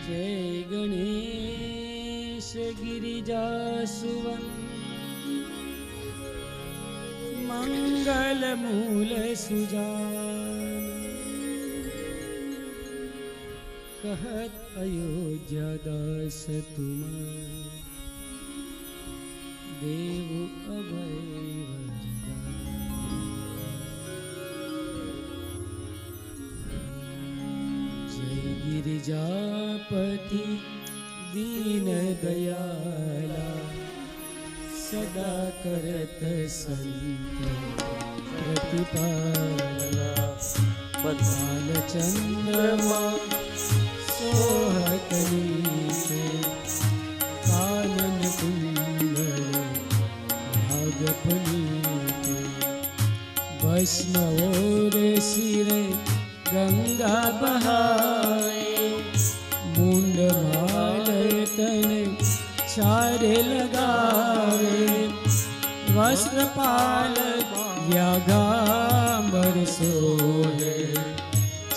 जय गणेश गिरिजासुवन मंगल मूल सुजान कहत अयोध्या दास तुम देव अभय गिरिजापति दीन दयाला सदा करत संत प्रतिपाला बाल चंद्रमा सोहत नीचे कानन कुंडल भागपनीते भस्म और सिरे गंगा बहाए मुंड माल तन चारे लगावे वस्त्र पाल व्यागांबर सोहे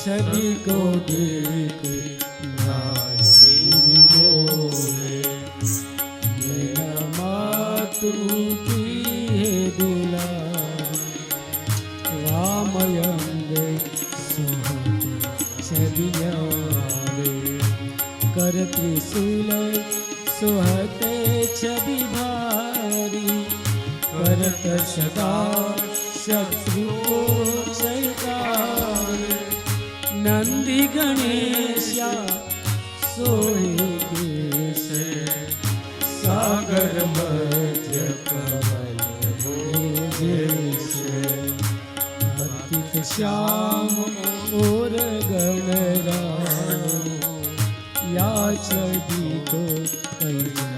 छवि को देख मोहे मेरा मातु की है दुलारी वामयंग कर त्रिशूल सुहते छवि भारी करत सदा शत्रु क्षयकार नंदी गणेशा सोहे देश सागर मध्य कमल जैसे अतिथ श्याम और गणराज या छवि तो कन्या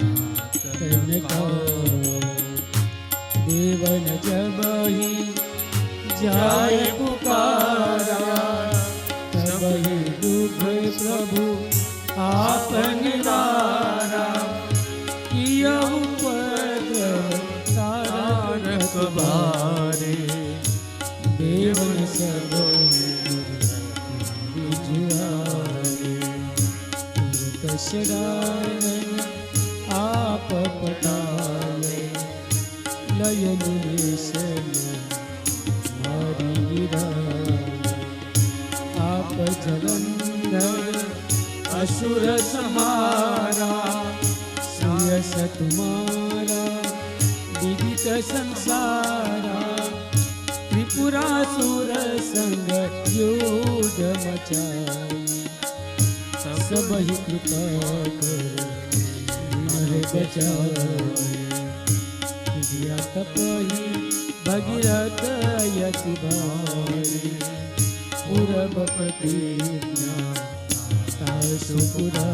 देवन जब ही जाय पुकारा तब ही दुख प्रभु आपन दारा किया उपद्रव तारक बारे देवन सब शरण आप पटाले लयन मारी आप जलंधर असुर समारा सुयस तुम्हारा विदित संसारा त्रिपुरासुर संग युद्ध मचाई सब ही कृपा कर बचाए दिया तपही भगीरथ यति भारी पूरब प्रतिज्ञा सुपुरा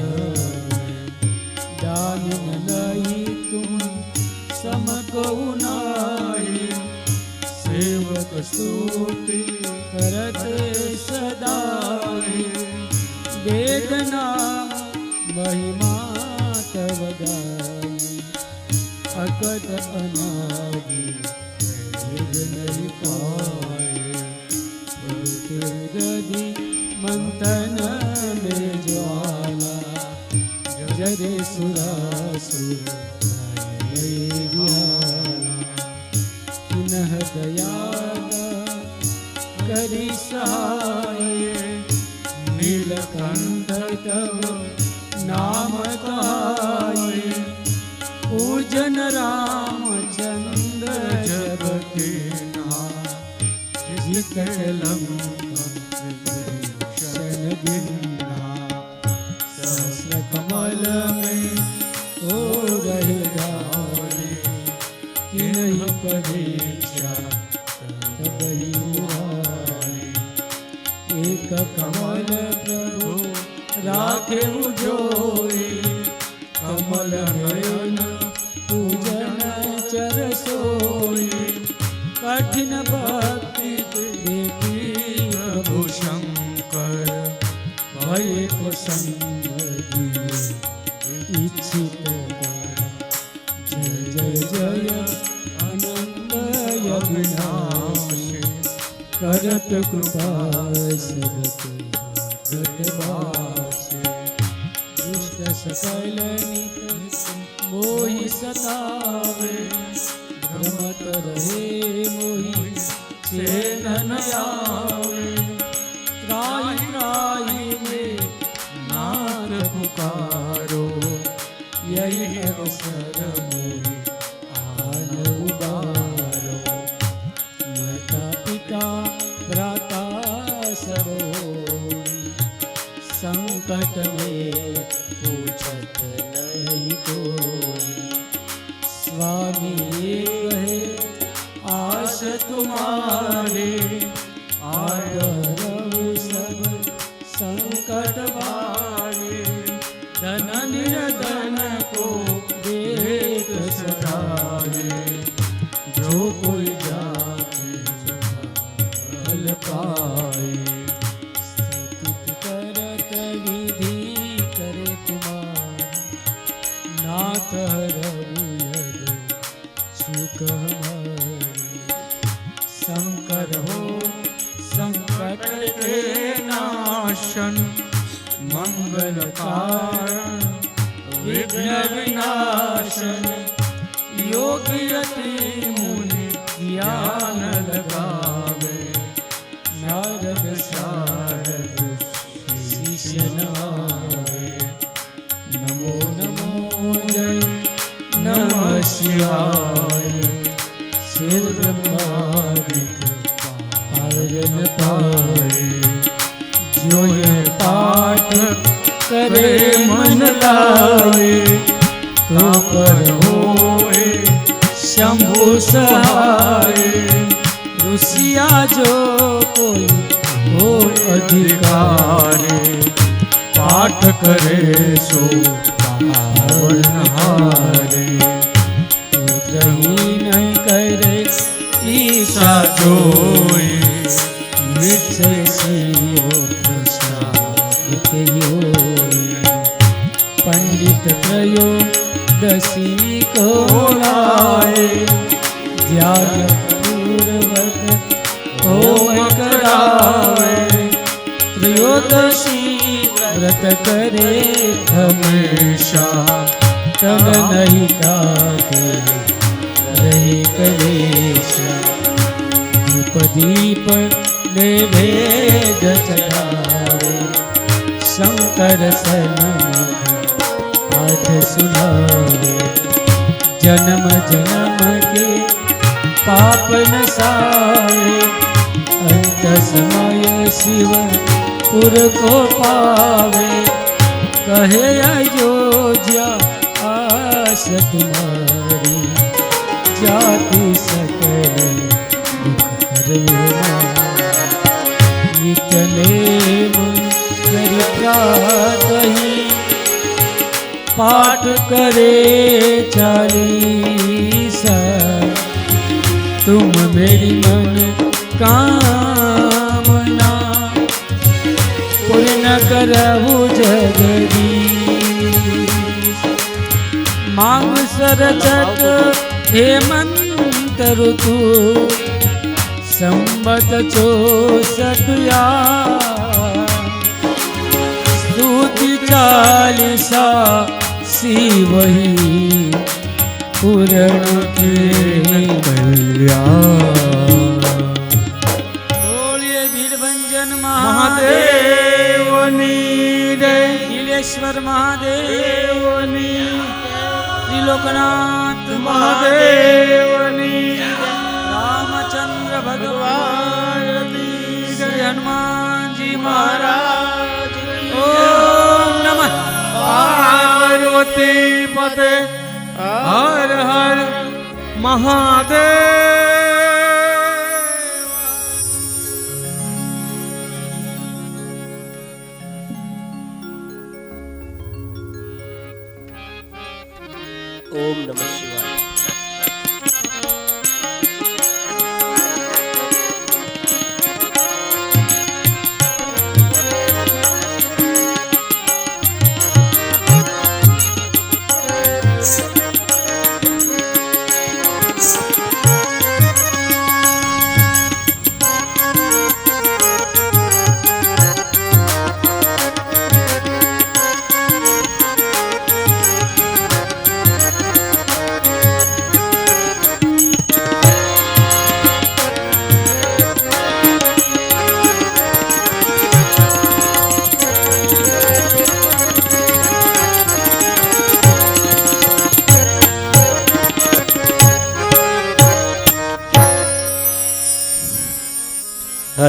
दान नहीं तुम सम को नाई सेवक स्तुति करत सदाई वेदना महिमा तव गाई अकट अनादि भेद नहीं पाए हृदय मंथन में ज्वाला जरे सुरासुर किन्ह दयाला करी सहाय नीलकंठ तव नाम गाये पूजन रामचंद्र जब के जित शन गिरना सहस्र कमल में हो रहेगा कि नहीं परीक्षा तब ही मुरारी एक कमल प्रभु राखे जोई कमल नयन पूजन चर सोई कठिन भक्ति देखी प्रभु शंकर भय प्रसन्न इच्छित विनाशे करत कृपा सरत घटवासे दुष्ट सकल नित मोहि सतावे भ्रमत रहे मोहि से न आवे त्राहि त्राहि में नाथ पुकारो यही अवसर मोहि आन उबारो माता पिता भ्राता सरोई संकट में पूछत नहीं कोई स्वामी कहे आश तुम्हारे आदरऊ सब संकट बारे धन निर्धन को देत सदारे जो कोई जाति फल पाए स्तुति करत विधि करे तुम्हारे नाथ हरऊ यद सुख हमारे शंकर हो संकट के नाशन मंगल कारण विघ्न विनाशन योगी यति मुनि ज्ञान लगावे नारद शारद शिष्य नमावे नमो नमो जय नमः शिवाय सिर ब्रह्मादिक पावन पाए जो ये पाठ करे मन लाए तो पर होए शंभु सहाय ऋषिया जो कोई हो अधिकारी पाठ करे सो पावन हारे पुत्रहीन करे ईशा जोई निश्चय सियो प्रसाद होई पंडित त्रयोदशी को लाए ध्यान पूर्वक होम करावे त्रयोदशी व्रत करे हमेशा तन नहीं ताके रहे कलेशा दीप दीप नैवेद चढ़ावे शंकर सन्मुख पाठ सुनावे जन्म जन्म के पाप नसाए अंत समय शिव पुर को पावे कहे अयोध्या आस तुम्हारी जाति सकल दुख नित्य नेम करि प्रातहि पाठ करे 40 तुम मेरी मन कामना पूर्ण करहु जगदीश मांग सरचट हेमंत ऋतु संबत 64 स्तुति 40 शिवहि पूर्ण के कल्याण। बोलिए भीड़भंजन महादेवनी जय नीलेश्वर महादेवनी त्रिलोकनाथ महादेवनी रामचंद्र भगवान श्री हनुमान जी महाराज ओम नमः पार्वती पते हर हर महादेव। ओम नमः शिवाय।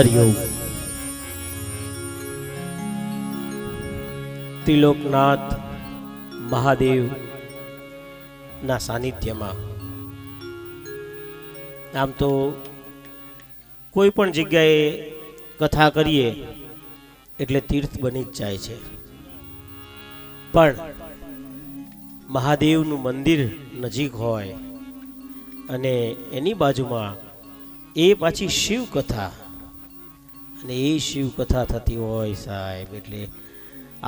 હરિઓમ. ત્રિલોકનાથ મહાદેવ ના સાનિધ્યમાં આમ તો કોઈ પણ જગ્યાએ કથા કરીએ એટલે તીર્થ બની જ જાય છે, પણ મહાદેવનું મંદિર નજીક હોય અને એની બાજુમાં એ પાછી શિવ કથા, અને એ શિવ કથા થતી હોય સાહેબ, એટલે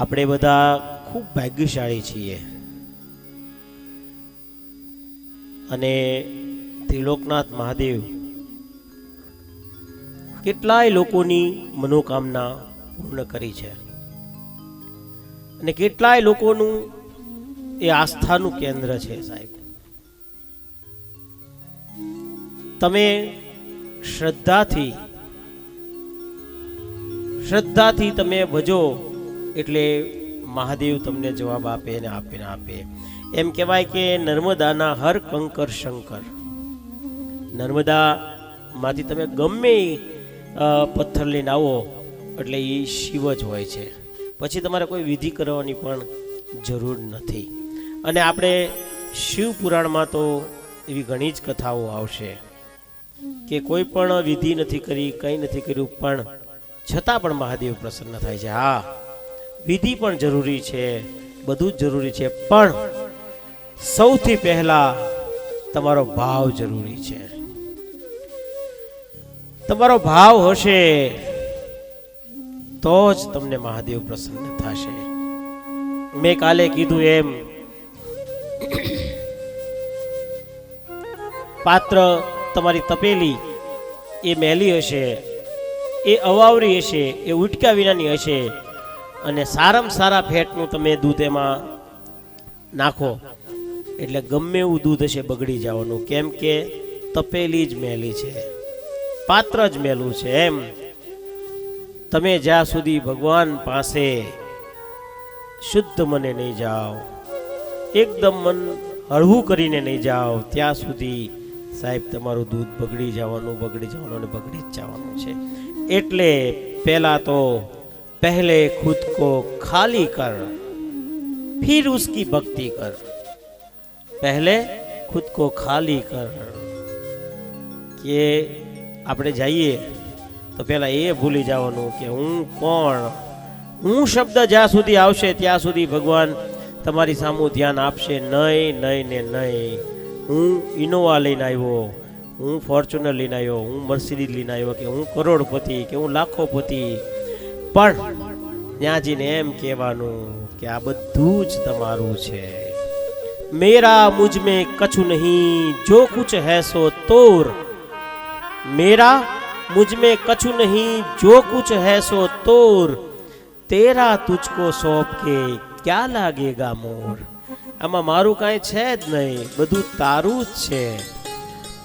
આપણે બધા ખૂબ ભાગ્યશાળી છીએ. અને ત્રિલોકનાથ મહાદેવ કેટલાય લોકોની મનોકામના પૂર્ણ કરી છે, અને કેટલાય લોકોનું એ આસ્થાનું કેન્દ્ર છે સાહેબ. તમે શ્રદ્ધાથી તમે ભજો એટલે મહાદેવ તમને જવાબ આપે ને આપે ને આપે. એમ કહેવાય કે નર્મદાના હર કંકર શંકર. નર્મદામાંથી તમે ગમે પથ્થર લઈને આવો એટલે એ શિવ જ હોય છે, પછી તમારે કોઈ વિધિ કરવાની પણ જરૂર નથી. અને આપણે શિવ પુરાણમાં તો એવી ઘણી જ કથાઓ આવશે કે કોઈ પણ વિધિ નથી કરી, કંઈ નથી કર્યું, પણ છતાં પણ મહાદેવ પ્રસન્ન થાય છે. હા, વિધિ પણ જરૂરી છે, બધું જ જરૂરી છે, પણ સૌથી પહેલા તમારો ભાવ જરૂરી છે. તમારો ભાવ હશે તો જ તમને મહાદેવ પ્રસન્ન થશે. મેં કાલે કીધું એમ, પાત્ર તમારી તપેલી એ મેલી હશે, એ અવાવરી હશે, એ ઉટકા વિનાની હશે, અને સારામાં સારા ફેટનું તમે દૂધ એમાં નાખો એટલે ગમે એવું દૂધ હશે બગડી જવાનું, કેમ કે તપેલી જ મેલી છે, પાત્ર જ મેલું છે. એમ તમે જ્યાં સુધી ભગવાન પાસે શુદ્ધ મને નહીં જાઓ, એકદમ મન હળવું કરીને નહીં જાઓ, ત્યાં સુધી સાહેબ તમારું દૂધ બગડી જવાનું અને બગડી જ જવાનું છે. એટલે પહેલા તો पहले खुद को खाली कर फिर उसकी भक्ति कर. पहले खुद को खाली कर કે આપણે જઈએ તો પહેલા એ ભૂલી જવાનું કે હું કોણ. હું શબ્દ જ્યાં સુધી આવશે ત્યાં સુધી ભગવાન તમારી સામું ધ્યાન આપશે નહીં, નહીં ને નહીં. હું ઇનોવા લઈને આવ્યો, હું ફોર્ચ્યુનર લઈને આવ્યો, હું મર્સિડીઝ લઈને આવ્યો, કે હું કરોડપતિ, કે હું લાખોપતિ, પણ ત્યાં જઈને એમ કહેવાનું કે આ બધું જ તમારું છે. મેરા મુझ में कछु नहीं जो कुछ है सो तोर. मेरा मुझ में कछु नहीं जो कुछ है सो तोर. तेरा तुझको सौंप के क्या लागेगा मोर. આમાં મારું કાંઈ છે જ નહીં, બધું તારું જ છે.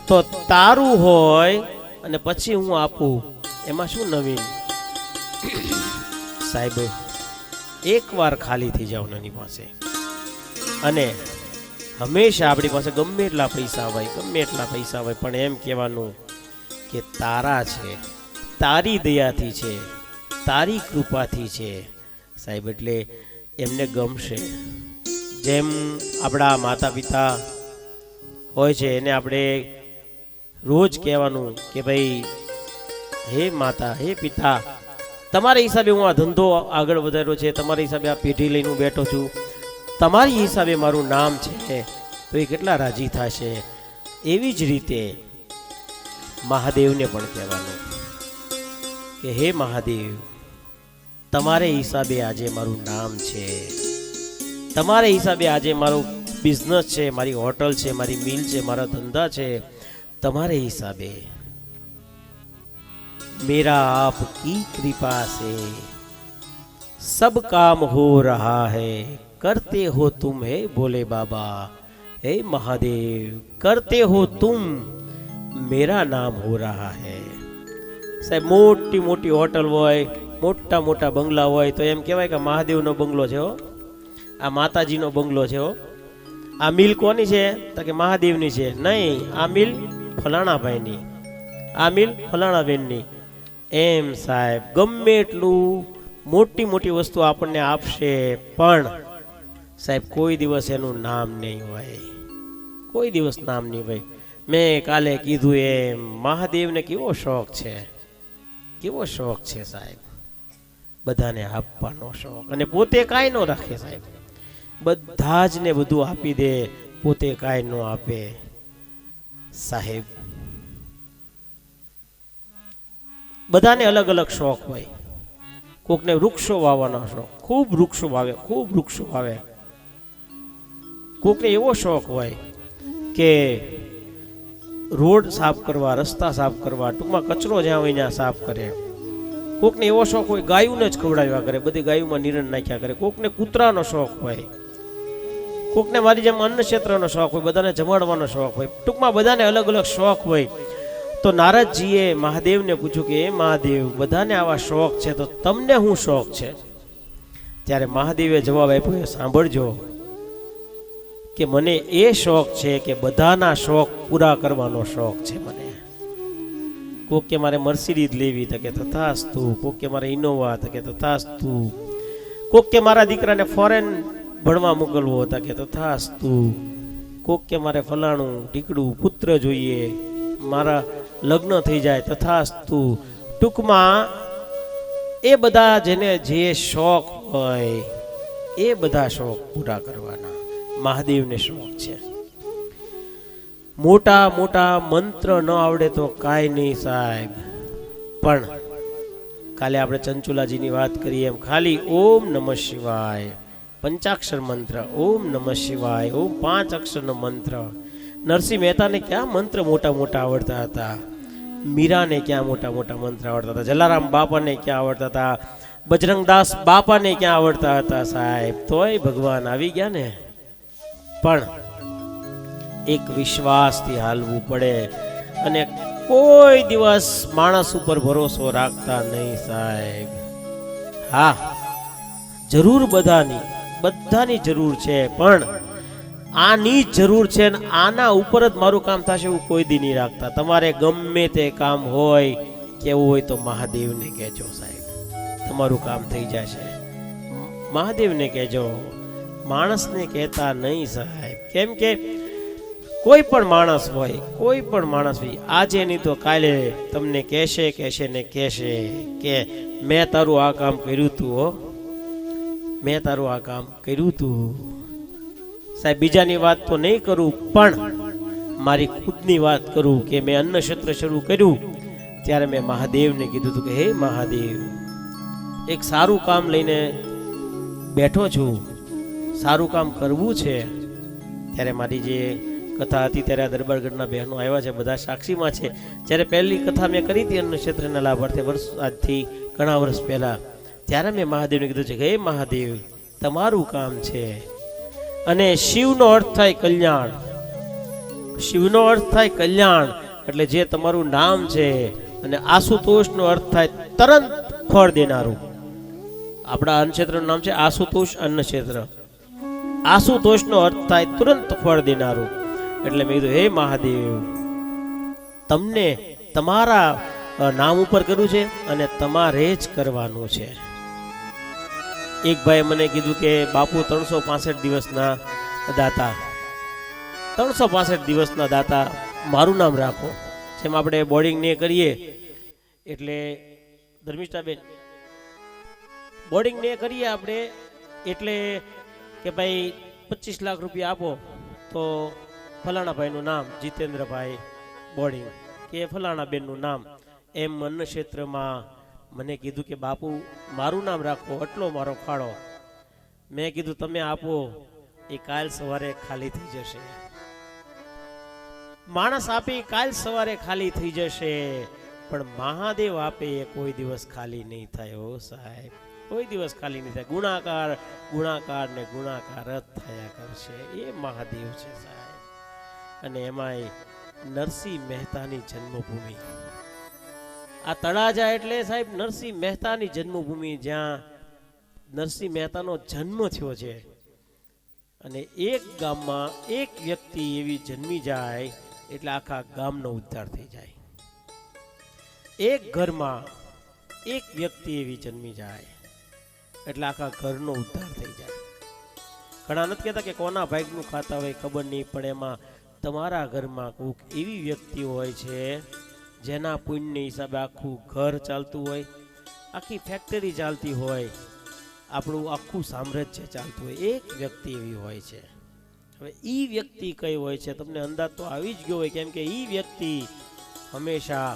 તો તારું હોય અને પછી હું આપું, એમાં શું નવીન સાહેબ. એકવાર ખાલી થઈ જાવ એની પાસે, અને હંમેશા આપણી પાસે ગમે એટલા પૈસા હોય, પણ એમ કહેવાનું કે તારા છે, તારી દયાથી છે, તારી કૃપાથી છે સાહેબ. એટલે એમને ગમશે. જેમ આપણા માતા પિતા હોય છે એને આપણે રોજ કહેવાનું કે ભાઈ હે માતા, હે પિતા, તમારા હિસાબે હું આ ધંધો આગળ વધાર્યો છે, તમારા હિસાબે આ પેઢી લઈને હું બેઠો છું, તમારી હિસાબે મારું નામ છે, તો એ કેટલા રાજી થશે. એવી જ રીતે મહાદેવને પણ કહેવાનું કે હે મહાદેવ, તમારે હિસાબે આજે મારું નામ છે, તમારે હિસાબે આજે મારો બિઝનેસ છે, મારી હોટલ છે, મારી મિલ છે, મારા ધંધા છે, તમારે હિસાબે. मेरा आपकी कृपा से सब काम हो रहा है, करते हो तुम हे भोले बाबा, हे महादेव, करते हो तुम, मेरा नाम हो रहा है. સાહેબ મોટી મોટી હોટલ હોય, મોટા મોટા બંગલા હોય તો એમ કહેવાય કે મહાદેવનો બંગલો છે હો, આ માતાજીનો બંગલો છે હો. આ મિલ કોની છે તો કે મહાદેવની છે. નહીં, આ મિલ ફલાણા ભાઈની, આ મિલ ફલાણા બેનની. એમ સાહેબ ગમે એટલું મોટી મોટી વસ્તુ આપણને આપશે પણ સાહેબ કોઈ દિવસ એનું નામ નહીં હોય, કોઈ દિવસ નામ નહીં હોય. મેં કાલે કીધું એમ મહાદેવને કેવો શોખ છે, કેવો શોખ છે સાહેબ, બધાને આપવાનો શોખ, અને પોતે કાંઈ ન રાખે સાહેબ, બધા જ ને બધું આપી દે, પોતે કાંઈ ન આપે સાહેબ. બધાને અલગ અલગ શોખ હોય. કોકને વૃક્ષો વાવવાનો શોખ, ખૂબ વૃક્ષો વાવે, ખૂબ વૃક્ષો વાવે. કોકને એવો શોખ હોય કે રોડ સાફ કરવા, રસ્તા સાફ કરવા, ટૂંકમાં કચરો જ્યાં હોય ત્યાં સાફ કરે. કોકને એવો શોખ હોય ગાયોને જ ખવડાવ્યા કરે, બધી ગાયોમાં નિરણ નાખ્યા કરે. કોકને કૂતરાનો શોખ હોય, કોકને મારી જેમ અન્ન ક્ષેત્રનો શોખ હોય, બધાને જમાડવાનો શોખ હોય. ટૂંકમાં બધાને અલગ અલગ શોખ હોય. તો નારદજીએ મહાદેવને પૂછ્યું કે એ મહાદેવ, બધાને આવા શોખ છે તો તમને શું શોખ છે? ત્યારે મહાદેવે જવાબ આપ્યો, સાંભળજો કે મને એ શોખ છે કે બધાના શોખ પૂરા કરવાનો શોખ છે મને. કોક કે મારે મર્સિડીઝ લેવી, તો કે તથાસ્તુ. કોક કે મારે ઇનોવા, તો કે તથાસ્તુ. કોક કે મારા દીકરાને ફોરેન ભણવા મોકલવો, તો કે તથાસ્તુ. કોક કે મારે ફલાણું ઢીકડું પુત્ર જોઈએ, મારા લગ્ન થઈ જાય, તથાસ્તુ. ટૂંકમાં એ બધા જેને જે શોખ હોય એ બધા શોખ પૂરા કરવાના મહાદેવને શોખ છે. મોટા મોટા મંત્ર ન આવડે તો કાંઈ નહીં સાહેબ, પણ કાલે આપણે ચંચુલાજીની વાત કરીએ એમ ખાલી ઓમ નમઃ શિવાય, પંચાક્ષર મંત્ર ઓમ નમઃ શિવાય, ઓમ 5 અક્ષરનો મંત્ર. નરસિંહ મહેતાને ક્યાં મંત્ર મોટા મોટા આવડતા હતા, મીરાને ક્યાં મોટા મોટા મંત્ર આવડતા હતા, જલારામ બાપાને ક્યાં આવડતા હતા, બજરંગદાસ બાપાને ક્યાં આવડતા હતા સાહેબ. તોય ભગવાન આવી ગયા ને. પણ એક વિશ્વાસથી હાલવું પડે, અને કોઈ દિવસ માણસ ઉપર ભરોસો રાખતા નહીં સાહેબ. હા, જરૂર બધાની જરૂર છે, પણ આની જ જરૂર છે ને આના ઉપર જ મારું કામ થશે એવું કોઈ દી નહીં રાખતા. તમારે ગમે તે કામ હોય કેવું હોય તો મહાદેવને કહેજો સાહેબ, તમારું કામ થઈ જશે. મહાદેવને કહેજો, માણસને કહેતા નહીં સાહેબ. કેમ કે કોઈ પણ માણસ હોય, કોઈ પણ માણસ હોય, આજે નહીં તો કાલે તમને કહેશે ને કહેશે કે મેં તારું આ કામ કર્યું તું, હો મેં તારું આ કામ કર્યું તું સાહેબ. બીજાની વાત તો નહીં કરું, પણ મારી ખુદની વાત કરું કે મેં અન્ન ક્ષેત્ર શરૂ કર્યું ત્યારે મેં મહાદેવને કીધું હતું કે હે મહાદેવ, એક સારું કામ લઈને બેઠો છું, સારું કામ કરવું છે. ત્યારે મારી જે કથા હતી ત્યારે આ દરબારગઢના બહેનો આવ્યા છે, બધા સાક્ષીમાં છે. જ્યારે પહેલી કથા મેં કરી હતી અન્ન ક્ષેત્રના લાભાર્થે આજથી ઘણા વર્ષ પહેલા, ત્યારે મેં મહાદેવને કીધું છે કે હે મહાદેવ, તમારું કામ છે. અને શિવનો અર્થ થાય કલ્યાણ, શિવનો અર્થ થાય કલ્યાણ, એટલે જે તમારું નામ છે. અને આશુતોષનો અર્થ થાય તરત ફળ દેનારું. આપણા અન્ન ક્ષેત્રનું નામ છે આશુતોષ અન્ન ક્ષેત્ર. આશુતોષનો અર્થ થાય તુરંત ફળ દેનારું. એટલે મેં કીધું હે મહાદેવ, તમને તમારા નામ ઉપર કર્યું છે અને તમારે જ કરવાનું છે. એક ભાઈ મને કીધું કે બાપુ 365 દિવસના દાતા, 365 દિવસના દાતા મારું નામ રાખો. જેમ આપણે બોર્ડિંગ ને કરીએ એટલે ધર્મિષ્ઠાબેન, બોર્ડિંગ ને કરીએ આપણે એટલે કે ભાઈ 25 લાખ રૂપિયા આપો તો ફલાણા ભાઈનું નામ જીતેન્દ્રભાઈ બોર્ડિંગ, કે ફલાણા બેનનું નામ. એમ અન્ન ક્ષેત્રમાં મને કીધું કે બાપુ મારું નામ રાખો, એટલો મારો ફાળો. મેં કીધું તમે આપો એ કાલ સવારે ખાલી થઈ જશે. માણસ આપે કાલ સવારે ખાલી થઈ જશે, પણ મહાદેવ આપે એ કોઈ દિવસ ખાલી નહીં થાય. હો સાહેબ, કોઈ દિવસ ખાલી નહીં થાય. ગુણાકાર ગુણાકાર ને ગુણાકાર જ થયા કરશે. એ મહાદેવ છે સાહેબ. અને એમાંય નરસિંહ મહેતાની જન્મભૂમિ, આ તળાજા એટલે સાહેબ નરસિંહ મહેતાની જન્મભૂમિ, જ્યાં નરસિંહ મહેતાનો જન્મ થયો છે. અને એક ગામમાં એક વ્યક્તિ એવી જન્મી જાય એટલે આખા ગામનો ઉદ્ધાર થઈ જાય. એક ઘરમાં એક વ્યક્તિ એવી જન્મી જાય એટલે આખા ઘરનો ઉદ્ધાર થઈ જાય. ઘણા નથી કહેતા કે કોના ભાગનું ખાતા હોય ખબર નહીં, પણ એમાં તમારા ઘરમાં કોઈક એવી વ્યક્તિ હોય છે જેના પુણ્યને હિસાબે આખું ઘર ચાલતું હોય, આખી ફેક્ટરી ચાલતી હોય, આપણું આખું સામ્રાજ્ય ચાલતું હોય. એક વ્યક્તિ એવી હોય છે. હવે એ વ્યક્તિ કઈ હોય છે તમને અંદાજ તો આવી જ ગયો હોય, કેમ કે એ વ્યક્તિ હંમેશા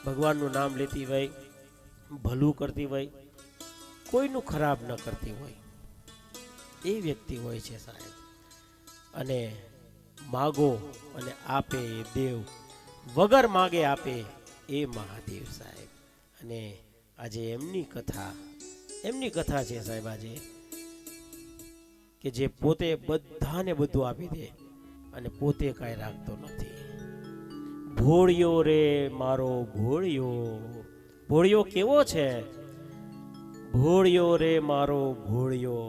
ભગવાનનું નામ લેતી હોય, ભલું કરતી હોય, કોઈનું ખરાબ ન કરતી હોય. એ વ્યક્તિ હોય છે સાહેબ. અને માગો અને આપે એ દેવ, વગર માગે આપે એ મહાદેવ સાહેબ. અને આજે એમની કથા છે સાહેબ આજે, કે જે પોતે બધાને બધું આપી દે અને પોતે કાંઈ રાખતો નથી. ભોળિયો રે મારો ભોળિયો, ભોળિયો કેવો છે? ભોળિયો રે મારો ભોળિયો,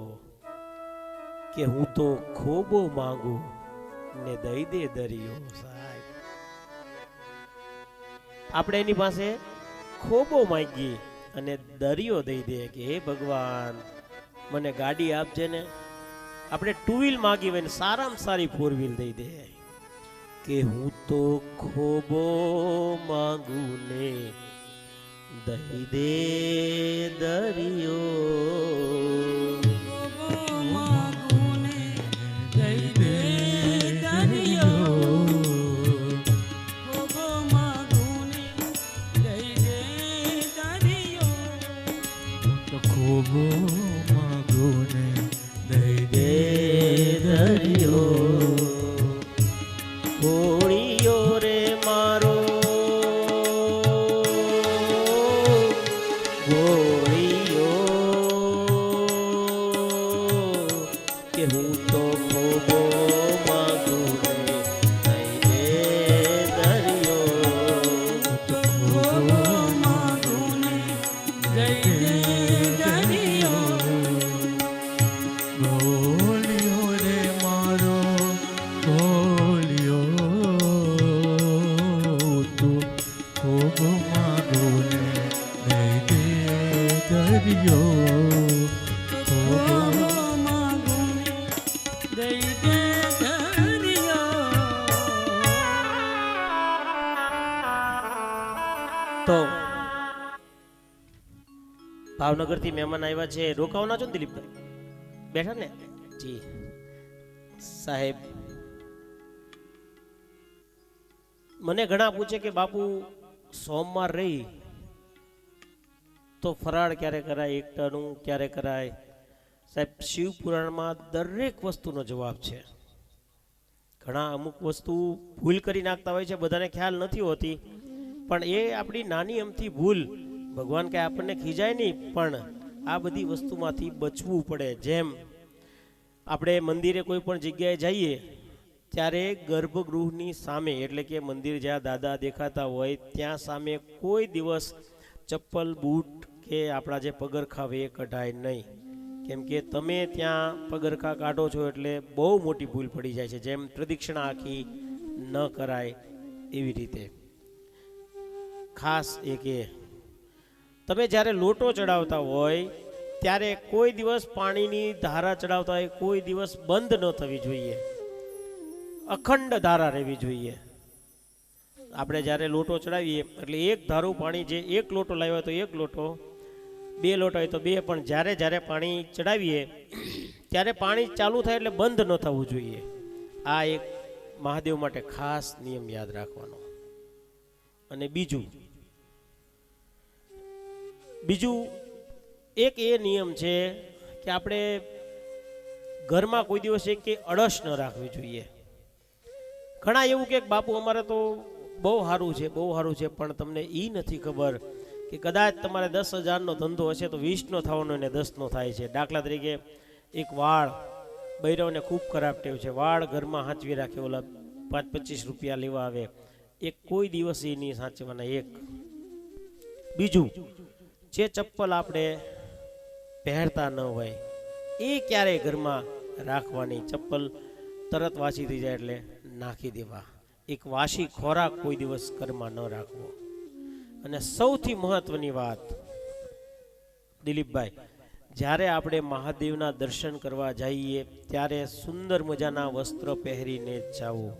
કે હું તો ખોબો માંગુ ને દઈ દે દરિયો સાહેબ. આપણે એની પાસે ખોબો માંગીએ અને દરિયો દઈ દે કે હે ભગવાન મને ગાડી આપજે ને. આપણે ટુ વ્હીલ માગી હોય ને સારામાં સારી ફોર વ્હીલ દઈ દે કે હું તો ખોબો માંગુ ને દઈ દે દરિયો. ખોબો માંગુ ને દઈ દે દરિયો. ભોળિયો રે મારો ભોળિયો, કે હું તો ખોબો માંગુ ને દઈ દે દરિયો. ખોબો માંગુ ને દઈ દે દરિયો. ભોળિયો રે મારો ભોળિયો, તું ખોબો માંગુ ને દઈ દે દરિયો. ખોબો માંગુ ને દઈ દે દરિયો. તો ભાવનગરથી મહેમાન આવ્યા છે, રોકાવાના છો ને દિલીપભાઈ? બેઠા ને જી સાહેબ. મને ઘણા પૂછે કે બાપુ સોમવાર રહી તો ફરાળ ક્યારે કરાય, એકટાણું ક્યારે કરાય? સાહેબ શિવ પુરાણમાં દરેક વસ્તુનો જવાબ છે. ઘણા અમુક વસ્તુ ભૂલ કરી નાખતા હોય છે, બધાને ખ્યાલ નથી હોતી, પણ એ આપણી નાની અમથી ભૂલ ભગવાન કાંઈ આપણને ખીજાય નહીં, પણ આ બધી વસ્તુમાંથી બચવું પડે. જેમ આપણે મંદિરે કોઈ પણ જગ્યાએ જઈએ ત્યારે ગર્ભગૃહની સામે, એટલે કે મંદિર જ્યાં દાદા દેખાતા હોય ત્યાં સામે કોઈ દિવસ ચપ્પલ બૂટ કે આપણા જે પગરખા હોય એ કઢાય નહીં. કેમ કે તમે ત્યાં પગરખા કાઢો છો એટલે બહુ મોટી ભૂલ પડી જાય છે. જેમ પ્રદક્ષિણા આખી ન કરાય એવી રીતે ખાસ એક એ તમે જ્યારે લોટો ચડાવતા હોય ત્યારે કોઈ દિવસ પાણીની ધારા ચડાવતા હોય કોઈ દિવસ બંધ ન થવી જોઈએ, અખંડ ધારા રહેવી જોઈએ. આપણે જ્યારે લોટો ચડાવીએ એટલે એક ધારું પાણી, જે એક લોટો લાવ્યો હોય તો એક લોટો, બે લોટા હોય તો બે, પણ જ્યારે પાણી ચડાવીએ ત્યારે પાણી ચાલુ થાય એટલે બંધ ન થવું જોઈએ. આ એક મહાદેવ માટે ખાસ નિયમ યાદ રાખવાનો. અને બીજું એક એ નિયમ છે કે આપણે ઘરમાં કોઈ દિવસ એક કે અળસ ન રાખવી જોઈએ. ઘણા એવું કે બાપુ અમારે તો બહુ સારું છે, પણ તમને એ નથી ખબર કે કદાચ તમારે 10,000નો ધંધો હશે તો 20નો થવાનો અને 10નો થાય છે. દાખલા તરીકે એક વાળ, બૈરવને ખૂબ ખરાબ ટેવ છે, વાળ ઘરમાં સાચવી રાખે, ઓલા 5-25 રૂપિયા લેવા આવે, એક કોઈ દિવસ એ નહીં સાચવાના. એક બીજું, જે ચપ્પલ આપણે પહેરતા ન હોય એ ક્યારેય ઘરમાં રાખવાની. ચપ્પલ તરત વાસી થઈ જાય એટલે નાખી દેવા. એક વાસી ખોરાક કોઈ દિવસ ઘરમાં ન રાખવો. અને સૌથી મહત્વની વાત, દિલીપભાઈ, જ્યારે આપણે મહાદેવના દર્શન કરવા જઈએ ત્યારે સુંદર મજાના વસ્ત્ર પહેરીને જ જાવું.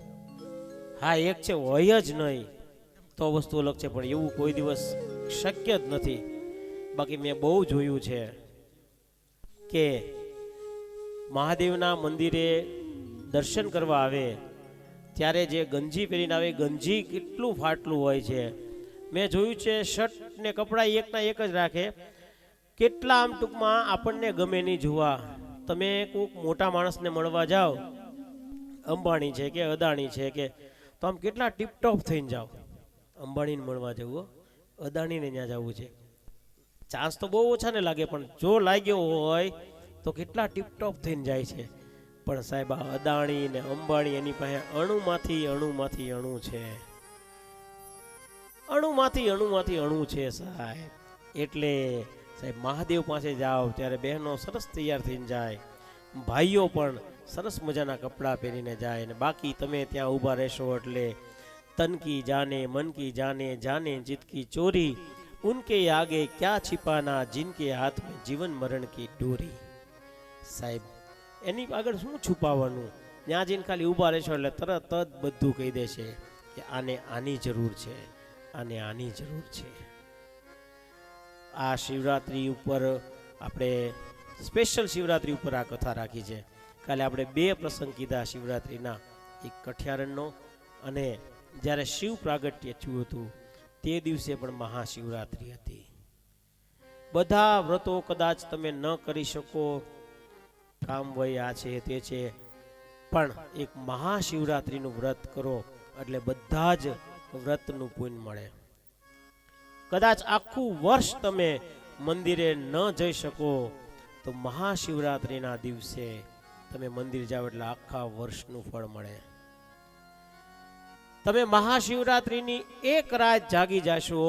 હા, એક છે હોય જ નહીં તો વસ્તુ અલગ છે, પણ એવું કોઈ દિવસ શક્ય જ નથી. બાકી મેં બહુ જોયું છે કે મહાદેવના મંદિરે દર્શન કરવા આવે ત્યારે જે ગંજી પહેરીને આવે, ગંજી કેટલું ફાટલું હોય છે. મેં જોયું છે શર્ટ ને કપડાં એકના એક જ રાખે. કેટલા આમ ટૂંકમાં આપણને ગમે નહીં જોવા. તમે કોઈક મોટા માણસને મળવા જાઓ, અંબાણી છે કે અદાણી છે કે, તો આમ કેટલા ટીપટોપ થઈને જાઓ. અંબાણીને મળવા જવું, અદાણીને ત્યાં જવું છે, ચાન્સ તો બહુ ઓછા ને લાગે, પણ જો લાગ્યો હોય તો કેટલા ટીપટોપ થઈને જાય છે. પણ સાહેબ આ અદાણી ને અંબાણી એની પાસે અણુમાંથી અણુ છે, અણુમાંથી અણુ છે સાહેબ. એટલે સાહેબ મહાદેવ પાસે જાઓ ત્યારે બહેનો સરસ તૈયાર થઈને જાય, ભાઈઓ પણ સરસ મજાના કપડાં પહેરીને જાય. અને બાકી તમે ત્યાં ઊભા રહેશો એટલે તન કી જાને મન કી જાને, જાને જીત કી ચોરી, ઉનકે આગે ક્યાં छिपाना, जिनके हाथ में जीवन मरण की डोरी. સાહેબ એની આગળ શું છુપાવવાનું? ત્યાં જઈને ખાલી ઊભા રહેશો એટલે તરત જ બધું કહી દેશે કે આને આની જરૂર છે, આને આની જરૂર છે. આ શિવરાત્રી ઉપર આપણે સ્પેશિયલ શિવરાત્રી ઉપર આ કથા રાખી છે. કાલે આપણે બે પ્રસંગ કીધા શિવરાત્રીના, એક કઠિયારણનો અને જ્યારે શિવ પ્રાગટ્ય થયું હતું તે દિવસે પણ મહાશિવરાત્રી હતી. બધા વ્રતો કદાચ તમે ન કરી શકો, કામ વય આ છે તે છે, પણ એક મહાશિવરાત્રીનું વ્રત કરો એટલે બધા જ વ્રતનું પુણ્ય મળે. કદાચ આખું વર્ષ તમે મંદિરે ન જઈ શકો તો મહાશિવરાત્રીના દિવસે તમે મંદિર જાઓ એટલે આખા વર્ષનું ફળ મળે. તમે મહાશિવરાત્રીની એક રાત જાગી જશો,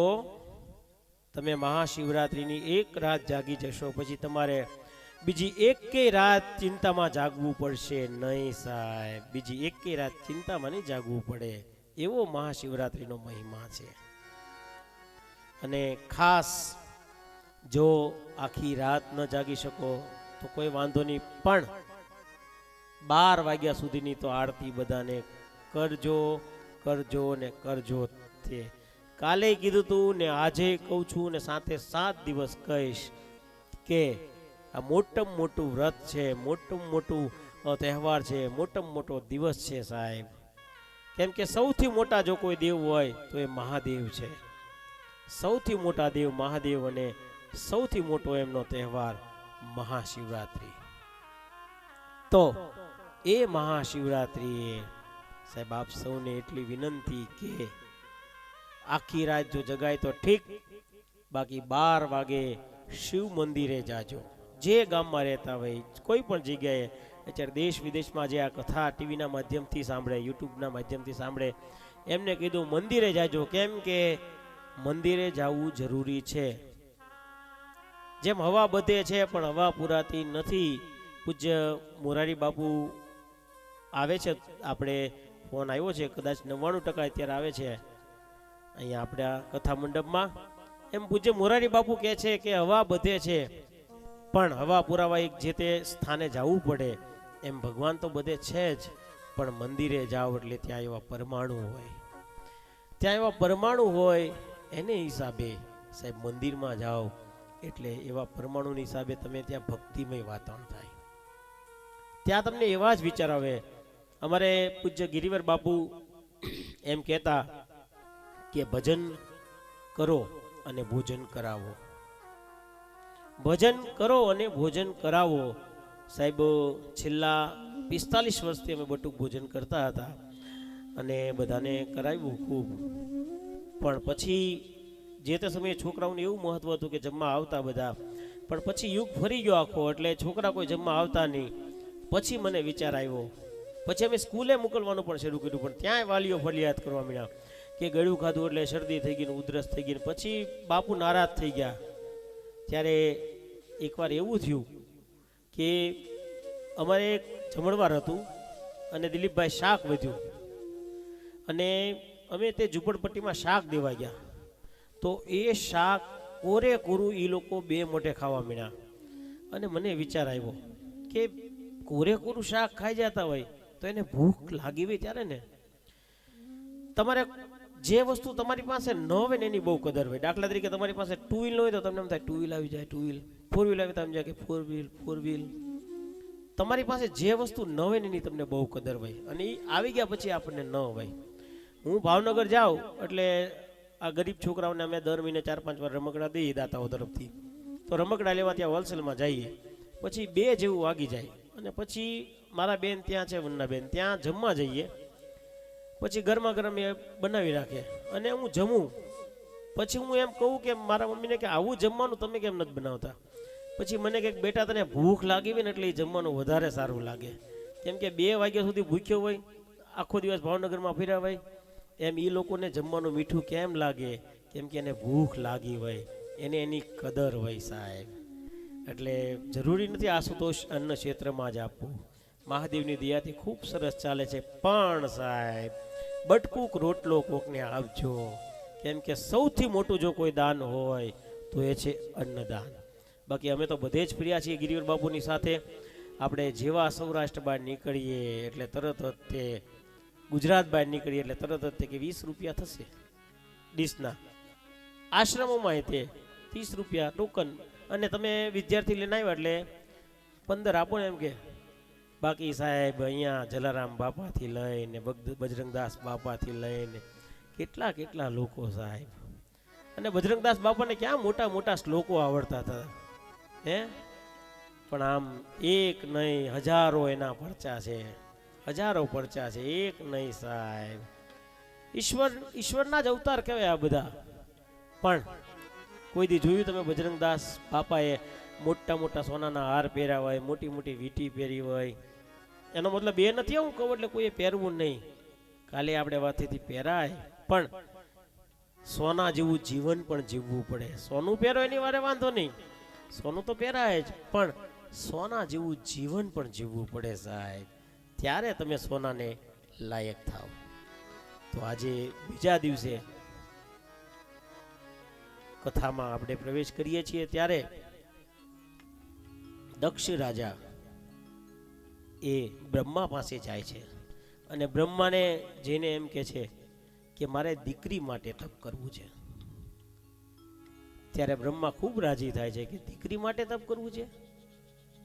તમે મહાશિવરાત્રીની એક રાત જાગી જશો પછી તમારે બીજી એકેય રાત ચિંતામાં જાગવું પડશે નહીં સાહેબ. બીજી એકેય રાત ચિંતામાં નહીં જાગવું પડે, એવો મહાશિવરાત્રીનો મહિમા છે. અને ખાસ જો આખી રાત ન જાગી શકો તો કોઈ વાંધો નહીં, પણ 12 વાગ્યા સુધીની તો આરતી બધાને કરજો ને કરજો. તે કાલે કીધું તું ને આજે કહું છું ને સાથે 7 દિવસ કહીશ કે આ મોટામાં મોટું વ્રત છે, મોટામાં મોટું તહેવાર છે, મોટામાં મોટો દિવસ છે સાહેબ. કેમ કે સૌથી મોટા જો કોઈ દેવ હોય તો એ મહાદેવ છે. સૌથી મોટા દેવ મહાદેવ અને સૌથી મોટો એમનો તહેવાર મહાશિવરાત્રી. તો એ મહાશિવરાત્રીએ સાહેબ આપ સૌને એટલી વિનંતી કે આખી રાત જો જગાય તો ઠીક, બાકી 12 વાગે શિવ મંદિરે જાજો. જે ગામમાં રહેતા હોય, કોઈ પણ જગ્યાએ, અત્યારે દેશ વિદેશમાં જે આ કથા ટીવીના માધ્યમથી સાંભળે, યુટ્યુબના માધ્યમથી સાંભળે, એમને કીધું મંદિરે જાજો. કેમ કે મંદિરે જવું જરૂરી છે. જેમ હવા બધે છે પણ હવા પુરાતી નથી. પૂજ્ય મોરારી બાપુ આવે છે, આપણે ફોન આવ્યો છે, કદાચ 99% અત્યારે આવે છે અહીંયા આપણા કથા મંડપમાં. એમ પૂજ્ય મોરારી બાપુ કહે છે કે હવા બધે છે પણ હવા પુરાવા એક જે તે સ્થાને જવું પડે. એમ ભગવાન તો બધે છે જ, પણ મંદિરે જાઓ એટલે ત્યાં એવા પરમાણુ હોય, ત્યાં એવા પરમાણુ હોય એને હિસાબે સાહેબ મંદિરમાં જાઓ એટલે એવા પરમાણુની હિસાબે તમે ત્યાં ભક્તિમય વાતાવરણ થાય. ત્યાં તમને એવા જ વિચાર આવે. અમારે પૂજ્ય ગિરિવર બાપુ એમ કહેતા કે ભજન કરો અને ભોજન કરાવો, ભજન કરો અને ભોજન કરાવો. સાહેબ છેલ્લા 45 વર્ષથી અમે બટુક ભોજન કરતા હતા અને બધાને કરાવ્યું ખૂબ. પણ પછી જે તે સમયે છોકરાઓને એવું મહત્વ હતું કે જમવા આવતા બધા, પણ પછી યુગ ફરી ગયો આખો એટલે છોકરા કોઈ જમવા આવતા નહીં. પછી મને વિચાર આવ્યો, પછી અમે સ્કૂલે મોકલવાનું પણ શરૂ કર્યું, પણ ત્યાંય વાલીઓ ફરિયાદ કરવા માંડ્યા કે ગળ્યું ખાધું એટલે શરદી થઈ ગઈ, ઉધરસ થઈ ગઈ. પછી બાપુ નારાજ થઈ ગયા. ત્યારે એકવાર એવું થયું કે અમારે એક જમણવાર હતું અને દિલીપભાઈ શાક વધ્યું અને અમે તે ઝૂંપડપટ્ટીમાં શાક દેવા ગયા. તો એ શાક કોરે કોરું એ લોકો બે મોઢે ખાવા માંડ્યા. અને મને વિચાર આવ્યો કે કોરે કોરું શાક ખાઈ જતા હોય તો એને ભૂખ લાગી હોય ત્યારે ને તમારે જે વસ્તુ તમારી પાસે ન હોય ને એની બહુ કદર હોય. દાખલા તરીકે તમારી પાસે ટુ વ્હીલ ન હોય તો તમને એમ થાય ટુ વ્હીલ આવી જાય, ટુ વ્હીલ. ફોર વ્હીલ આવી તો એમ જાય કે ફોર વ્હીલ. તમારી પાસે જે વસ્તુ ન હોય ને એની તમને બહુ કદર હોય અને એ આવી ગયા પછી આપણને ન હોય. હું ભાવનગર જાઉં એટલે આ ગરીબ છોકરાઓને અમે દર મહિને 4-5 વાર રમકડા દઈએ દાતાઓ તરફથી. તો રમકડા લેવા ત્યાં હોલસેલમાં જઈએ, પછી 2 જેવું વાગી જાય અને પછી મારા બેન ત્યાં છે, વન્ના બેન, ત્યાં જમવા જઈએ. પછી ગરમા ગરમ એ બનાવી રાખે અને હું જમું. પછી હું એમ કહું કે મારા મમ્મીને કે આવું જમવાનું તમે કેમ નથી બનાવતા? પછી મને કંઈક બેટા તને ભૂખ લાગી હોય ને એટલે એ જમવાનું વધારે સારું લાગે. કેમ કે 2 વાગ્યા સુધી ભૂખ્યો હોય, આખો દિવસ ભાવનગરમાં ફર્યા હોય, એમ એ લોકોને જમવાનું મીઠું કેમ લાગે? કેમ કે એને ભૂખ લાગી હોય, એને એની કદર હોય સાહેબ. એટલે જરૂરી નથી આશુતોષ અન્ન ક્ષેત્રમાં જ આપવું. મહાદેવની દયાથી ખૂબ સરસ ચાલે છે. પણ સાહેબ બટકુક રોટલો કોકને આપજો. કેમ કે સૌથી મોટું જો કોઈ દાન હોય તો એ છે અન્નદાન. બાકી અમે તો બધે જ ફર્યા છીએ ગિરિવર બાપુની સાથે. આપણે જેવા સૌરાષ્ટ્ર બહાર નીકળીએ એટલે તરત જ તે ગુજરાત બહાર નીકળીએ એટલે તરત જ તે કે 20 રૂપિયા થશે ડીશના. આશ્રમોમાં તે 30 રૂપિયા ટોકન, અને તમે વિદ્યાર્થી લઈને આવ્યા એટલે 15 આપો ને એમ કે. બાકી સાહેબ અહીંયા જલારામ બાપાથી લઈને બજરંગદાસ બાપાથી લઈને કેટલા કેટલા લોકો સાહેબ. અને બજરંગદાસ બાપાને ક્યાં મોટા મોટા શ્લોકો આવડતા હતા હે, પણ આમ એક નહીં હજારો એના પરચા છે, હજારો પરચા છે, એક નહીં સાહેબ. ઈશ્વરના જ અવતાર કહેવાય આ બધા. પણ કોઈ દી જોયું તમે બજરંગદાસ બાપાએ મોટા મોટા સોનાના હાર પહેર્યા હોય, મોટી મોટી વીંટી પહેરી હોય? એનો મતલબ એ નથી હું કહું એટલે કોઈએ પહેરવું નહીં. કાલે આપણે વાતથી પહેરાય, પણ સોના જેવું જીવન પણ જીવવું પડે. સોનું પહેરો એની વારે વાંધો નહીં, સોનું તો પહેરાય જ, પણ સોના જેવું જીવન પણ જીવવું પડે સાહેબ. ત્યારે તમે સોનાને લાયક થાવ. તો આજે બીજા દિવસે કથામાં આપણે પ્રવેશ કરીએ છીએ. ત્યારે દક્ષ રાજા એ બ્રહ્મા પાસે જાય છે અને બ્રહ્માને જઈને એમ કે છે કે મારે દીકરી માટે તપ કરવું છે. ત્યારે બ્રહ્મા ખૂબ રાજી થાય છે કે દીકરી માટે તપ કરવું છે?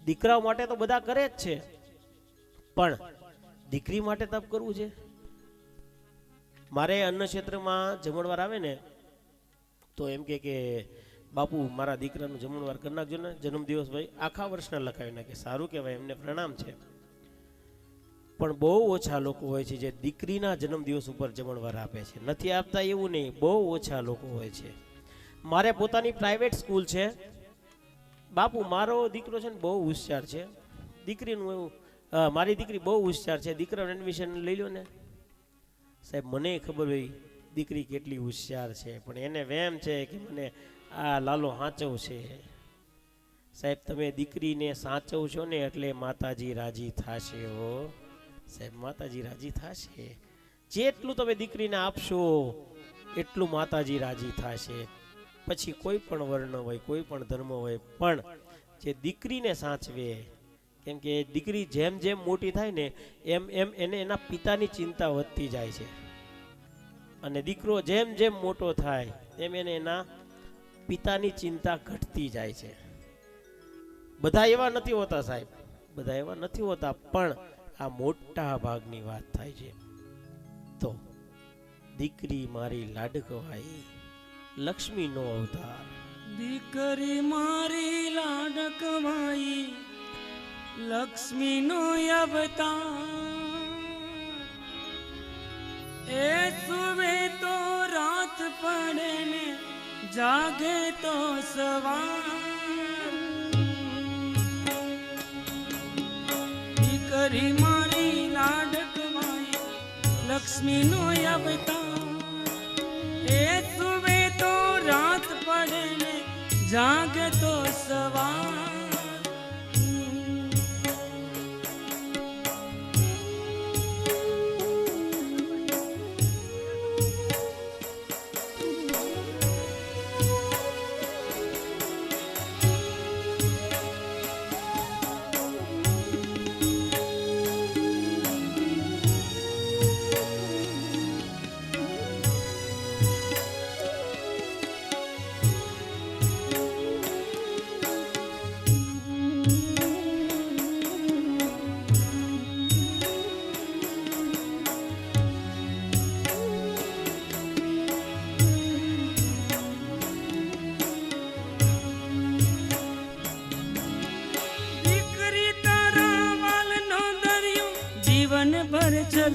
દીકરાઓ માટે તો બધા કરે જ છે, પણ દીકરી માટે તપ કરવું છે? મારે અન્ન ક્ષેત્રમાં જમણવાર આવે ને તો એમ કે બાપુ મારા દીકરાનું જમણવાર કરી નાખજો ને, જન્મદિવસ ભાઈ આખા વર્ષના લખાવી નાખે. સારું કહેવાય, એમને પ્રણામ છે. પણ બહુ ઓછા લોકો હોય છે જે દીકરીના જન્મદિવસ ઉપર જમણવાર આપે છે. નથી આપતા એવું નહીં, બહુ ઓછા લોકો હોય છે. મારે પોતાની પ્રાઇવેટ સ્કૂલ છે. બાપુ મારો દીકરો છે ને બહુ હોશિયાર છે, દીકરીનું એવું મારી દીકરી બહુ હોશિયાર છે, દીકરાનું એડમિશન લઈ લો ને. સાહેબ મને ખબર હોય દીકરી કેટલી હોશિયાર છે, પણ એને વેમ છે કે મને આ લાલો સાચવશે. સાહેબ તમે દીકરીને સાચવશો ને એટલે માતાજી રાજી થશે હો સાહેબ, માતાજી રાજી થશે. જેટલું તમે દીકરીને આપશો એટલું માતાજી રાજી થશે. પછી કોઈ પણ વર્ણ હોય, કોઈ પણ ધર્મ હોય, પણ જે દીકરીને સાચવે, કેમ કે દીકરી જેમ જેમ મોટી થાય ને એમ એમ એને એના પિતાની ચિંતા વધતી જાય છે, અને દીકરો જેમ જેમ મોટો થાય એમ એને એના પિતાની ચિંતા ઘટતી જાય છે. બધા એવા નથી હોતા સાહેબ, બધા એવા નથી હોતા, પણ આ મોટા ભાગની વાત થાય છે. તો દીકરી મારી લાડકવાઈ, લક્ષ્મીનો અવતાર. દીકરી મારી લાડકવાઈ, લક્ષ્મીનો અવતાર. એ સુવે તો રાત પડે ને જાગે તો સવાર. દીકરી મારી લાડકવાઈ, લક્ષ્મીનો અવતાર. એ સુવે તો રાત પડે ને જાગે તો સવાર.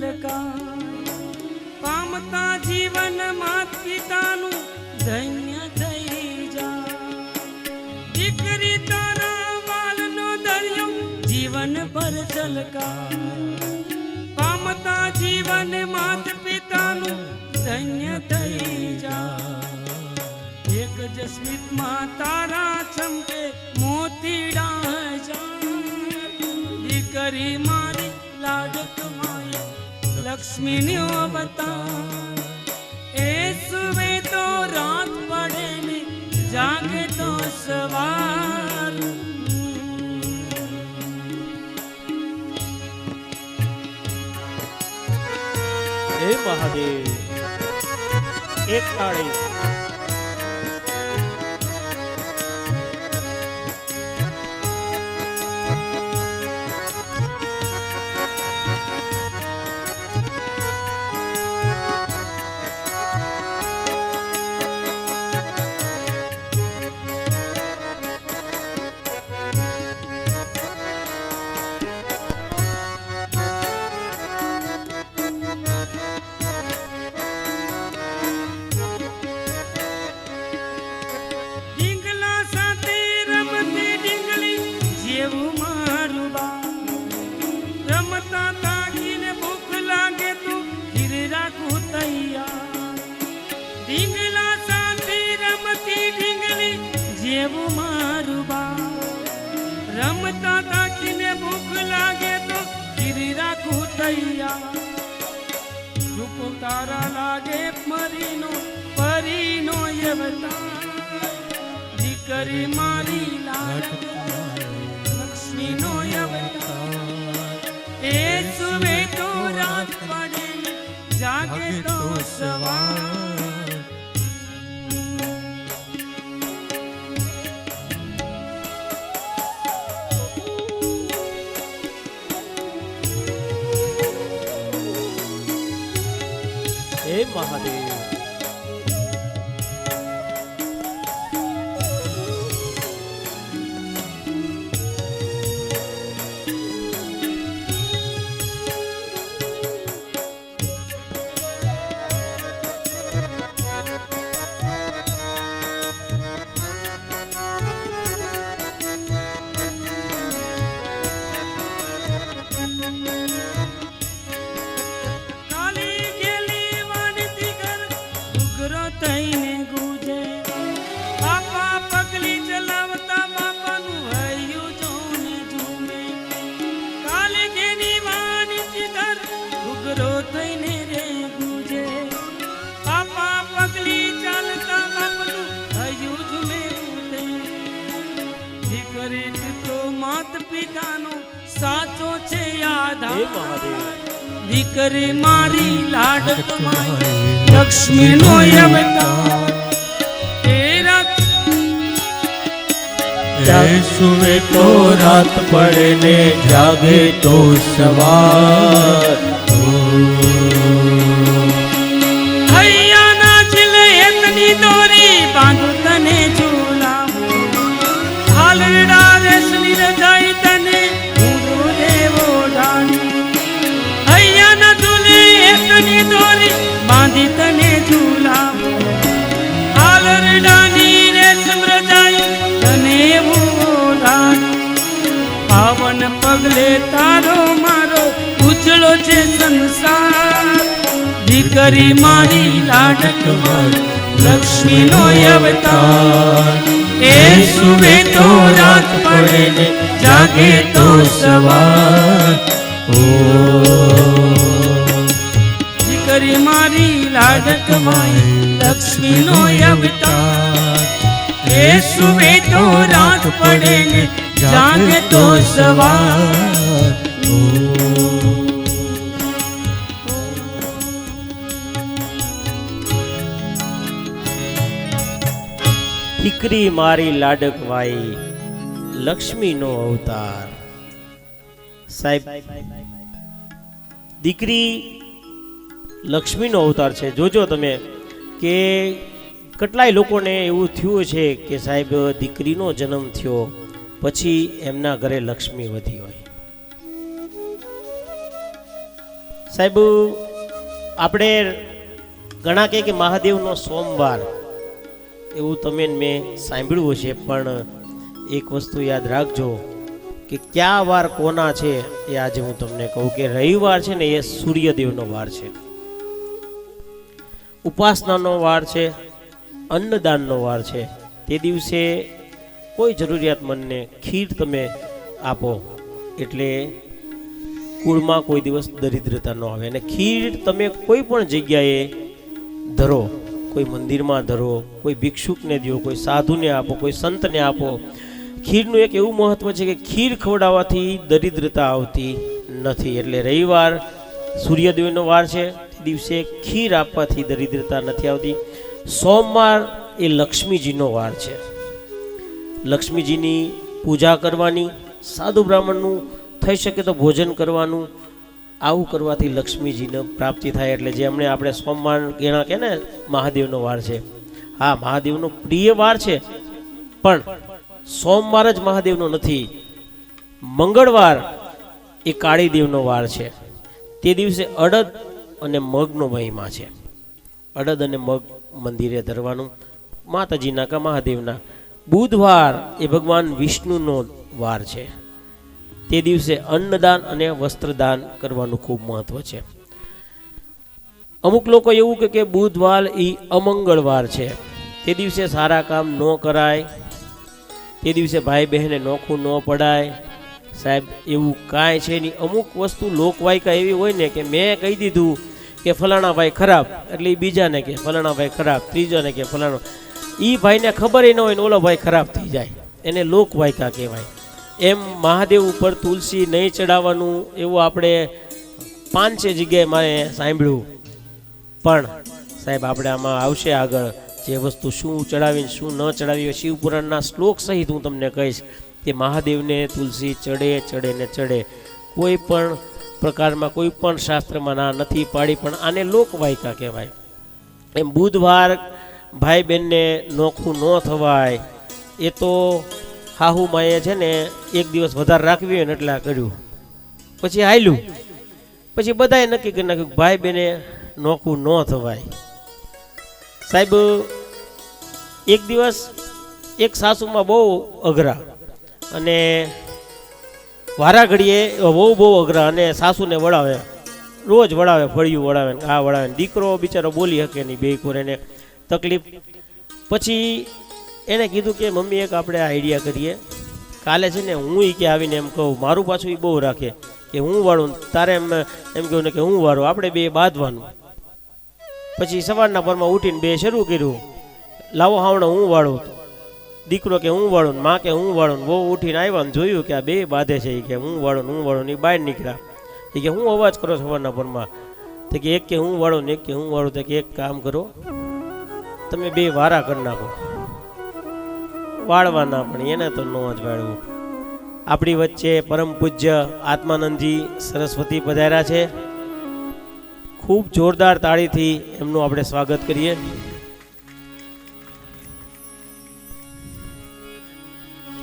છલકાય પામતા જીવન માત પિતાનું ધન્ય થઈ જાય દીકરી તારા વાલનો દરિયો જીવન પર છલકાય પામતા જીવન માત પિતાનું ધન્ય થઈ જાય એક જ સ્મિતમાં તારા ચમકે મોતીડા જાય દીકરી મારી લાડક માયા લક્ષ્મીનો અવતાર એ સુવે તો રાત પડે ને જાગે તો સવાર હે મહાદેવ એક તાળી ઢીંગલા સાથે રમતી ઢીંગલી જેવું મારું બા રમતા તાકીને ભૂખ લાગે તો ખીર રાખું તૈયાર ઢીંગલા સાથે રમતી ઢીંગલી જેવું મારું બા રમતા તાકીને ભૂખ લાગે તો ખીર રાખું તૈયાર રૂપ તારા લાગે પરીનો અવતાર દીકરી મારી લાડક લક્ષ્મીનો અવતાર એ સુવે તો રાત પડે જાગે તો સવાર હે મહાદેવ કાલી ગેલી વાનતી કર ઉઘરો થઈને ગુજે બાપા પગલી ચલાવતા બાપાનું હૈયું જોને ઝૂમે કાલી ગેલી વાનતી કર ઉઘરો થઈને રે ગુજે બાપા પગલી ચાલતા બાપનું હૈયું ઝૂમે ગુજે દીકરી તો માત પિતાનો સાચો છે હે આધાર મહાદેવ દીકરી મારી લાડક મારી લક્ષ્મીનો અવતાર તેરા સુવે તો રાત પડે ને જાગે તો સવાર હૈયાના છેલ્લે એકની દોરી બાંધુ તને ઝૂલાવું હાલરડા રેશમી રજાઈ તને ઊંધો દેવો ડાળી હૈયાના ઝૂલે એકની દોરી બાંધી તને ઝૂલાવું હાલરડાની રેશમ રજાઈ તને ઓઢાડી પાવન પગલે તારો મારો ઉજળો છે સંસાર દીકરી મારી લાડક મારી લક્ષ્મીનો અવતાર એ સુવે તો રાત પડે ને જાગે તો સવાર દીકરી મારી લાડક મારી લક્ષ્મીનો અવતાર એ સુવે તો રાત પડે ને જાગે તો સવાર દીકરી મારી લાડક વાઈ લક્ષ્મીનો અવતાર સાહેબ દીકરી લક્ષ્મીનો અવતાર છે જોજો તમે કે કેટલાય લોકોને એવું થયું છે કે સાહેબ દીકરીનો જન્મ થયો પછી એમના ઘરે લક્ષ્મી વધી હોય સાહેબ આપણે ઘણા કહે કે મહાદેવનો સોમવાર એવું તમે ને મેં સાંભળ્યું હશે, પણ એક વસ્તુ યાદ રાખજો કે કયા વાર કોના છે એ આજે હું તમને કહું કે રવિવાર છે ને એ સૂર્યદેવનો વાર છે, ઉપાસનાનો વાર છે, અન્નદાનનો વાર છે. તે દિવસે કોઈ જરૂરિયાતમંદને ખીર તમે આપો એટલે કુળમાં કોઈ દિવસ દરિદ્રતા ન આવે. અને ખીર તમે કોઈ પણ જગ્યાએ ધરો, કોઈ મંદિરમાં ધરો, કોઈ ભિક્ષુકને દો, કોઈ સાધુને આપો, કોઈ સંતને આપો. ખીરનું એક એવું મહત્વ છે કે ખીર ખવડાવવાથી દરિદ્રતા આવતી નથી. એટલે રવિવાર સૂર્યદેવનો વાર છે, તે દિવસે ખીર આપવાથી દરિદ્રતા નથી આવતી. સોમવાર એ લક્ષ્મીજીનો વાર છે, લક્ષ્મીજીની પૂજા કરવાની, સાધુ બ્રાહ્મણનું થઈ શકે તો ભોજન કરવાનું. આવું કરવાથી લક્ષ્મીજીને પ્રાપ્તિ થાય. એટલે જે હમણાં આપણે સોમવાર ગણા કે ને મહાદેવનો વાર છે, હા મહાદેવનો પ્રિય વાર છે, પણ સોમવાર જ મહાદેવનો નથી. મંગળવાર એ કાળીદેવનો વાર છે. તે દિવસે અડદ અને મગનો મહિમા છે. અડદ અને મગ મંદિરે ધરવાનું, માતાજીના કે મહાદેવના. બુધવાર એ ભગવાન વિષ્ણુનો વાર છે. તે દિવસે અન્નદાન અને વસ્ત્રદાન કરવાનું ખૂબ મહત્વ છે. અમુક લોકો એવું કે બુધવાર એ અમંગળવાર છે, તે દિવસે સારા કામ ન કરાય, તે દિવસે ભાઈ બહેને નોખું ન પડાય. સાહેબ એવું કાંઈ છે નહીં. અમુક વસ્તુ લોકવાયકા એવી હોય ને કે મેં કહી દીધું કે ફલાણા ભાઈ ખરાબ એટલે એ બીજાને કે ફલાણા ભાઈ ખરાબ, ત્રીજાને કે ફલાણો. એ ભાઈને ખબર ન હોય ને ઓલો ભાઈ ખરાબ થઈ જાય, એને લોકવાયકા કહેવાય. એમ મહાદેવ ઉપર તુલસી નહીં ચડાવવાનું એવું આપણે 5-6 જગ્યાએ મારે સાંભળ્યું. પણ સાહેબ આપણે આમાં આવશે આગળ જે વસ્તુ શું ચડાવીને શું ન ચડાવી, શિવપુરાણના શ્લોક સહિત હું તમને કહીશ કે મહાદેવને તુલસી ચડે ને ચડે. કોઈ પણ પ્રકારમાં કોઈ પણ શાસ્ત્રમાં ના નથી પાડી, પણ આને લોકવાયકા કહેવાય. એમ બુધવાર ભાઈ બહેનને નોખું ન થવાય. એ તો હાહુ માએ છે ને એક દિવસ વધારે રાખવી હોય ને એટલે કર્યું, પછી હાલ્યું, પછી બધાએ નક્કી કરી નાખ્યું ભાઈ બહેને નોખું ન થવાય. સાહેબ એક દિવસ એક સાસુમાં બહુ અઘરા અને વારા ઘડીએ બહુ અઘરા, અને સાસુને વળાવે, રોજ વળાવે, ફળિયું વળાવે, આ વળાવે. દીકરો બિચારો બોલી શકે નહીં, બે કોરેને તકલીફ. પછી એને કીધું કે મમ્મી એક આપણે આઈડિયા કરીએ, કાલે છે ને હું કે આવીને એમ કહું, મારું પાછું એ બહુ રાખે કે હું વાળું, તારે એમ કહું ને કે હું વાળું, આપણે બે બાંધવાનું. પછી સવારના પરમાં ઉઠીને બે શરૂ કર્યું, લાવો હાવણો હું વાળું. દીકરો કે હું વાળું, માં કે હું વાળું. બહુ ઉઠીને આવ્યા ને જોયું કે આ બે બાંધે છે, કે હું વાળું. એ બહાર નીકળ્યા, એ કે હું અવાજ કરો સવારના પરમાં? તો કે એક કે હું વાળું ને એક કે હું વાળું. તો કે એક કામ કરો, તમે બે વારા કરી નાખો. વાળવાના, પણ એને તો ન જ વાળવું. આપણી વચ્ચે પરમ પૂજ્ય આત્માનંદજી સરસ્વતી પધાર્યા છે. ખૂબ જોરદાર તાળીથી એમનું આપણે સ્વાગત કરીએ.